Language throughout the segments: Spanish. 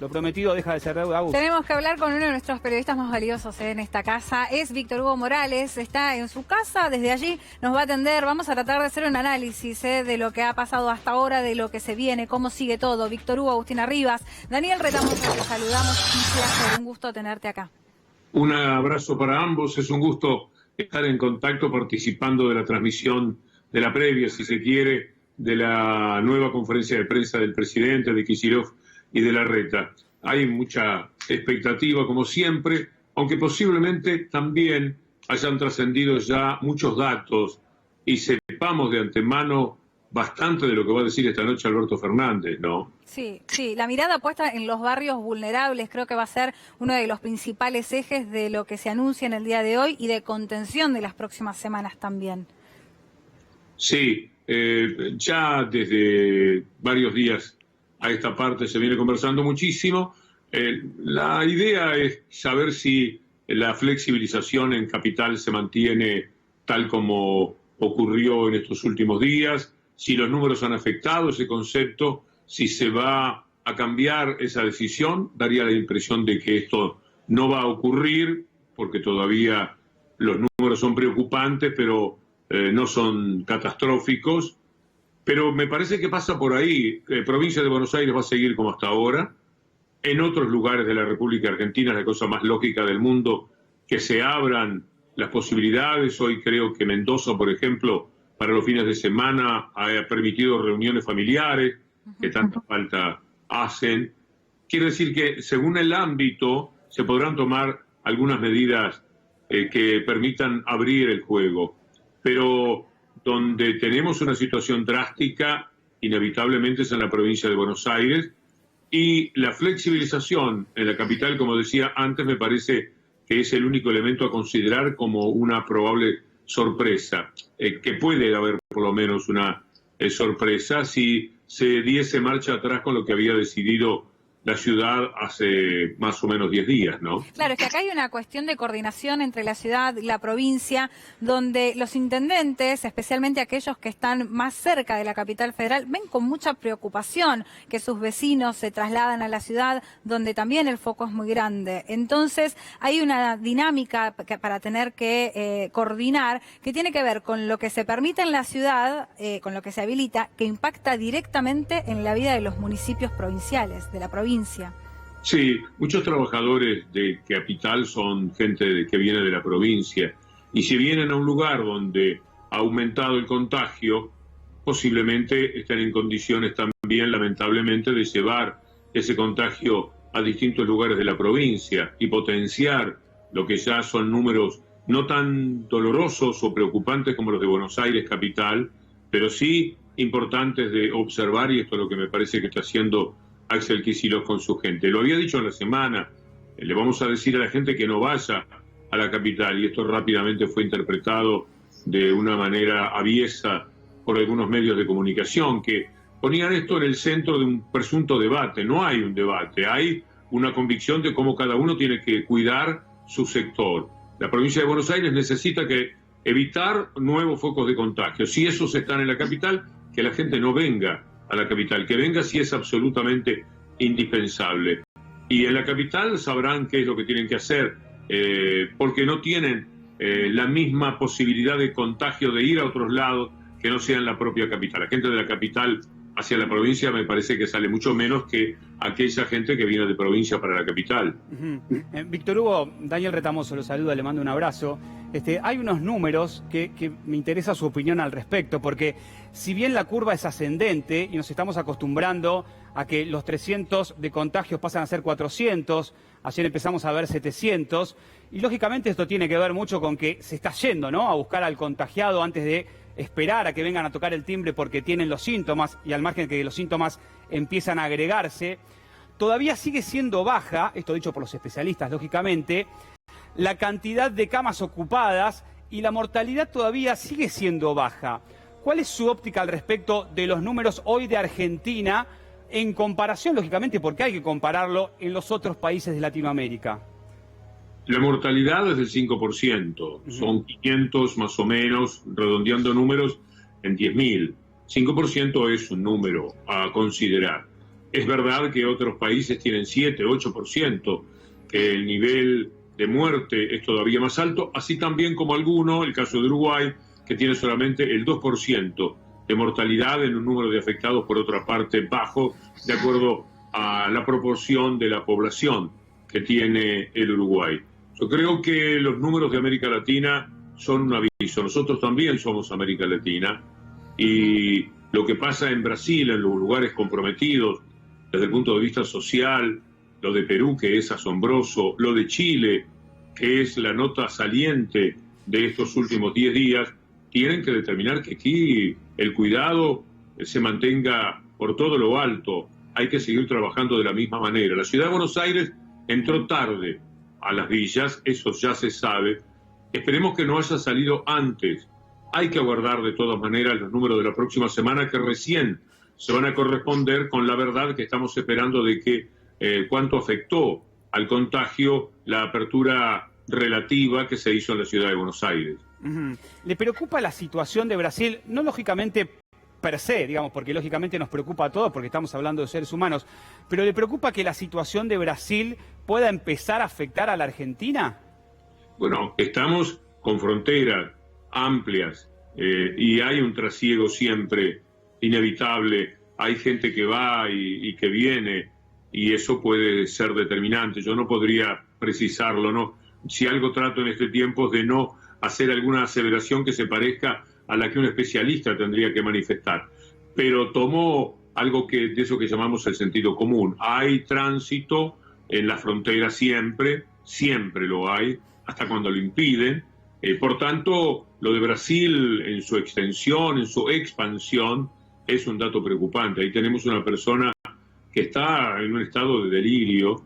Lo prometido deja de ser deuda, Agus. Tenemos que hablar con uno de nuestros periodistas más valiosos en esta casa. Es Víctor Hugo Morales, está en su casa, desde allí nos va a atender. Vamos a tratar de hacer un análisis de lo que ha pasado hasta ahora, de lo que se viene, cómo sigue todo. Víctor Hugo, Agustina Rivas, Daniel Retamoso, te saludamos. Un placer, un gusto tenerte acá. Un abrazo para ambos, es un gusto estar en contacto participando de la transmisión de la previa, si se quiere, de la nueva conferencia de prensa del presidente, de Kicillof y de Larreta. Hay mucha expectativa, como siempre, aunque posiblemente también hayan trascendido ya muchos datos y sepamos de antemano bastante de lo que va a decir esta noche Alberto Fernández, ¿no? Sí, la mirada puesta en los barrios vulnerables creo que va a ser uno de los principales ejes de lo que se anuncia en el día de hoy y de contención de las próximas semanas también. Sí, ya desde varios días a esta parte se viene conversando muchísimo. La idea es saber si la flexibilización en capital se mantiene tal como ocurrió en estos últimos días, si los números han afectado ese concepto, si se va a cambiar esa decisión. Daría la impresión de que esto no va a ocurrir porque todavía los números son preocupantes, pero no son catastróficos. Pero me parece que pasa por ahí. Provincia de Buenos Aires va a seguir como hasta ahora. En otros lugares de la República Argentina es la cosa más lógica del mundo que se abran las posibilidades. Hoy creo que Mendoza, por ejemplo, para los fines de semana ha permitido reuniones familiares que tanta falta hacen. Quiere decir que según el ámbito se podrán tomar algunas medidas que permitan abrir el juego. Pero donde tenemos una situación drástica, inevitablemente es en la provincia de Buenos Aires, y la flexibilización en la capital, como decía antes, me parece que es el único elemento a considerar como una probable sorpresa, que puede haber por lo menos una sorpresa si se diese marcha atrás con lo que había decidido la ciudad hace más o menos 10 días, ¿no? Claro, es que acá hay una cuestión de coordinación entre la ciudad y la provincia, donde los intendentes, especialmente aquellos que están más cerca de la capital federal, ven con mucha preocupación que sus vecinos se trasladan a la ciudad, donde también el foco es muy grande. Entonces, hay una dinámica para tener que coordinar, que tiene que ver con lo que se permite en la ciudad, con lo que se habilita, que impacta directamente en la vida de los municipios provinciales, de la provincia. Sí, muchos trabajadores de capital son gente que viene de la provincia, y si vienen a un lugar donde ha aumentado el contagio, posiblemente estén en condiciones también, lamentablemente, de llevar ese contagio a distintos lugares de la provincia y potenciar lo que ya son números no tan dolorosos o preocupantes como los de Buenos Aires capital, pero sí importantes de observar, y esto es lo que me parece que está haciendo Axel Kicillof con su gente. Lo había dicho en la semana, le vamos a decir a la gente que no vaya a la capital, y esto rápidamente fue interpretado de una manera aviesa por algunos medios de comunicación, que ponían esto en el centro de un presunto debate. No hay un debate, hay una convicción de cómo cada uno tiene que cuidar su sector. La provincia de Buenos Aires necesita evitar nuevos focos de contagio. Si esos están en la capital, que la gente no venga a la capital, que venga si es absolutamente indispensable. Y en la capital sabrán qué es lo que tienen que hacer, porque no tienen la misma posibilidad de contagio de ir a otros lados que no sean la propia capital. La gente de la capital hacia la provincia me parece que sale mucho menos que aquella gente que viene de provincia para la capital. Víctor Hugo, Daniel Retamoso lo saluda, le mando un abrazo. Hay unos números que me interesa su opinión al respecto, porque si bien la curva es ascendente y nos estamos acostumbrando a que los 300 de contagios pasan a ser 400, ayer empezamos a ver 700, y lógicamente esto tiene que ver mucho con que se está yendo, ¿no?, a buscar al contagiado antes de esperar a que vengan a tocar el timbre porque tienen los síntomas, y al margen de que los síntomas empiezan a agregarse, todavía sigue siendo baja, esto dicho por los especialistas, lógicamente, la cantidad de camas ocupadas, y la mortalidad todavía sigue siendo baja. ¿Cuál es su óptica al respecto de los números hoy de Argentina en comparación, lógicamente, porque hay que compararlo en los otros países de Latinoamérica? La mortalidad es del 5%, son 500 más o menos, redondeando números, en 10.000. 5% es un número a considerar. Es verdad que otros países tienen 7, 8%, que el nivel de muerte es todavía más alto, así también como alguno, el caso de Uruguay, que tiene solamente el 2% de mortalidad en un número de afectados, por otra parte, bajo, de acuerdo a la proporción de la población que tiene el Uruguay. Yo creo que los números de América Latina son un aviso. Nosotros también somos América Latina y lo que pasa en Brasil, en los lugares comprometidos, desde el punto de vista social, lo de Perú, que es asombroso, lo de Chile, que es la nota saliente de estos últimos 10 días, tienen que determinar que aquí el cuidado se mantenga por todo lo alto. Hay que seguir trabajando de la misma manera. La ciudad de Buenos Aires entró tarde a las villas, eso ya se sabe. Esperemos que no haya salido antes. Hay que aguardar de todas maneras los números de la próxima semana, que recién se van a corresponder con la verdad que estamos esperando de que cuánto afectó al contagio la apertura relativa que se hizo en la ciudad de Buenos Aires. ¿Le preocupa la situación de Brasil? No lógicamente per se, digamos, porque lógicamente nos preocupa a todos porque estamos hablando de seres humanos, pero ¿le preocupa que la situación de Brasil pueda empezar a afectar a la Argentina? Bueno, estamos con fronteras amplias y hay un trasiego siempre inevitable. Hay gente que va y que viene y eso puede ser determinante. Yo no podría precisarlo, ¿no? Si algo trato en este tiempo es de no hacer alguna aseveración que se parezca a la que un especialista tendría que manifestar. Pero tomo algo de eso que llamamos el sentido común. Hay tránsito en la frontera siempre lo hay, hasta cuando lo impiden. Por tanto, lo de Brasil en su extensión, en su expansión, es un dato preocupante. Ahí tenemos una persona que está en un estado de delirio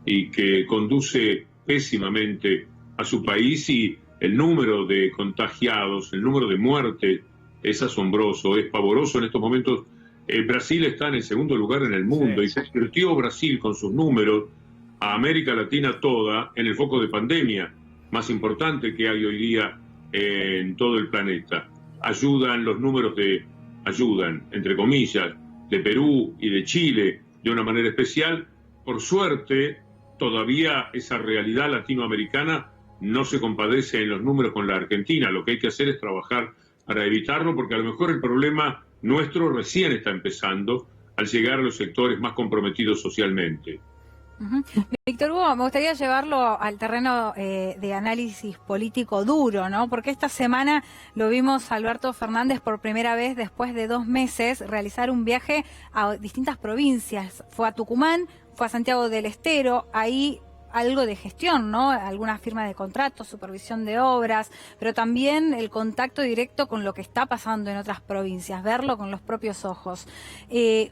y que conduce pésimamente a su país, y el número de contagiados, el número de muertes es asombroso, es pavoroso en estos momentos. Brasil está en el segundo lugar en el mundo y convirtió Brasil con sus números a América Latina toda en el foco de pandemia más importante que hay hoy día en todo el planeta. Ayudan los números entre comillas, de Perú y de Chile de una manera especial. Por suerte, todavía esa realidad latinoamericana no se compadece en los números con la Argentina. Lo que hay que hacer es trabajar para evitarlo, porque a lo mejor el problema nuestro recién está empezando al llegar a los sectores más comprometidos socialmente. Víctor Hugo, me gustaría llevarlo al terreno de análisis político duro, ¿no? Porque esta semana lo vimos a Alberto Fernández por primera vez después de 2 meses realizar un viaje a distintas provincias. Fue a Tucumán, fue a Santiago del Estero, ahí algo de gestión, ¿no? Alguna firma de contratos, supervisión de obras, pero también el contacto directo con lo que está pasando en otras provincias, verlo con los propios ojos.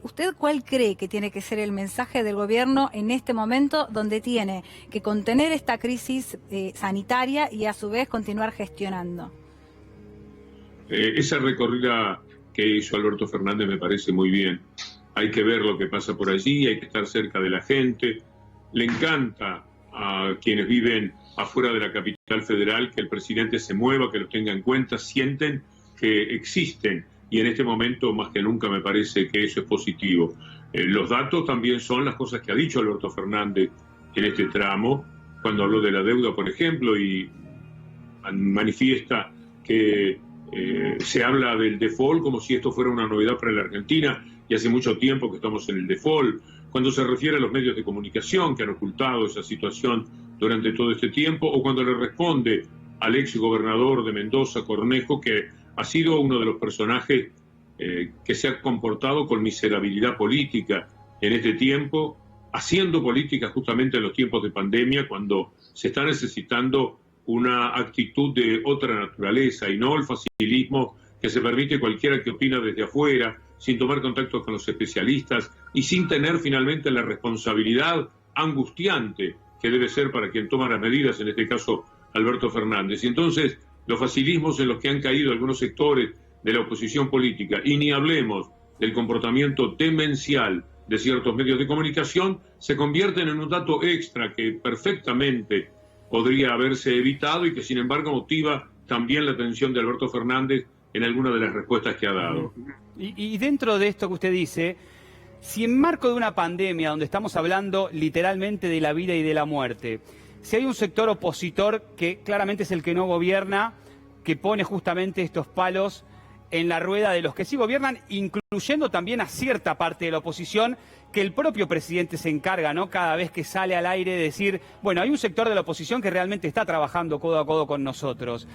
¿Usted cuál cree que tiene que ser el mensaje del gobierno en este momento donde tiene que contener esta crisis sanitaria y a su vez continuar gestionando? Esa recorrida que hizo Alberto Fernández me parece muy bien. Hay que ver lo que pasa por allí, hay que estar cerca de la gente. Le encanta a quienes viven afuera de la capital federal que el presidente se mueva, que los tenga en cuenta, sienten que existen, y en este momento más que nunca me parece que eso es positivo. Los datos también son las cosas que ha dicho Alberto Fernández en este tramo, cuando habló de la deuda, por ejemplo, y manifiesta que se habla del default como si esto fuera una novedad para la Argentina, y hace mucho tiempo que estamos en el default. Cuando se refiere a los medios de comunicación que han ocultado esa situación durante todo este tiempo, o cuando le responde al ex gobernador de Mendoza, Cornejo, que ha sido uno de los personajes que se ha comportado con miserabilidad política en este tiempo, haciendo política justamente en los tiempos de pandemia, cuando se está necesitando una actitud de otra naturaleza y no el facilismo que se permite cualquiera que opina desde afuera, sin tomar contacto con los especialistas y sin tener finalmente la responsabilidad angustiante que debe ser para quien toma las medidas, en este caso Alberto Fernández. Y entonces los facilismos en los que han caído algunos sectores de la oposición política, y ni hablemos del comportamiento demencial de ciertos medios de comunicación, se convierten en un dato extra que perfectamente podría haberse evitado y que sin embargo motiva también la atención de Alberto Fernández en alguna de las respuestas que ha dado. Y dentro de esto que usted dice, Si en marco de una pandemia donde estamos hablando literalmente de la vida y de la muerte, si hay un sector opositor que claramente es el que no gobierna, que pone justamente estos palos en la rueda de los que sí gobiernan, incluyendo también a cierta parte de la oposición, que el propio presidente se encarga, ¿no?, cada vez que sale al aire de decir, bueno, hay un sector de la oposición que realmente está trabajando codo a codo con nosotros.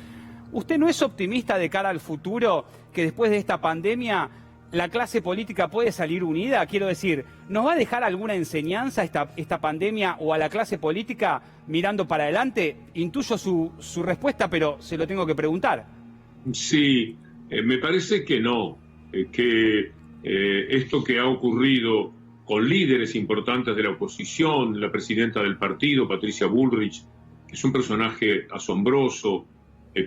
¿Usted no es optimista de cara al futuro, que después de esta pandemia la clase política puede salir unida? Quiero decir, ¿nos va a dejar alguna enseñanza esta pandemia o a la clase política mirando para adelante? Intuyo su respuesta, pero se lo tengo que preguntar. Sí, me parece que no, que esto que ha ocurrido con líderes importantes de la oposición, la presidenta del partido, Patricia Bullrich, que es un personaje asombroso,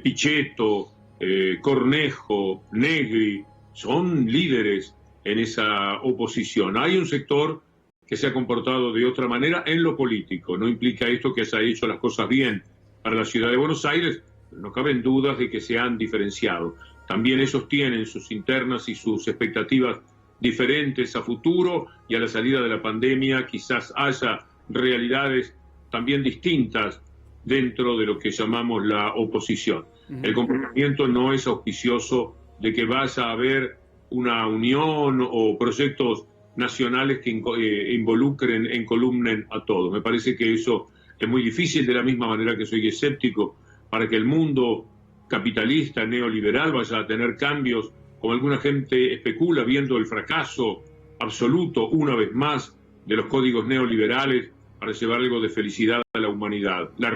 Pichetto, Cornejo, Negri, son líderes en esa oposición. Hay un sector que se ha comportado de otra manera en lo político. No implica esto que se haya hecho las cosas bien para la ciudad de Buenos Aires, pero no caben dudas de que se han diferenciado. También ellos tienen sus internas y sus expectativas diferentes a futuro, y a la salida de la pandemia quizás haya realidades también distintas dentro de lo que llamamos la oposición. El comportamiento no es auspicioso de que vaya a haber una unión o proyectos nacionales que involucren, encolumnen a todos. Me parece que eso es muy difícil, de la misma manera que soy escéptico para que el mundo capitalista, neoliberal, vaya a tener cambios, como alguna gente especula, viendo el fracaso absoluto, una vez más, de los códigos neoliberales para llevar algo de felicidad a la humanidad. La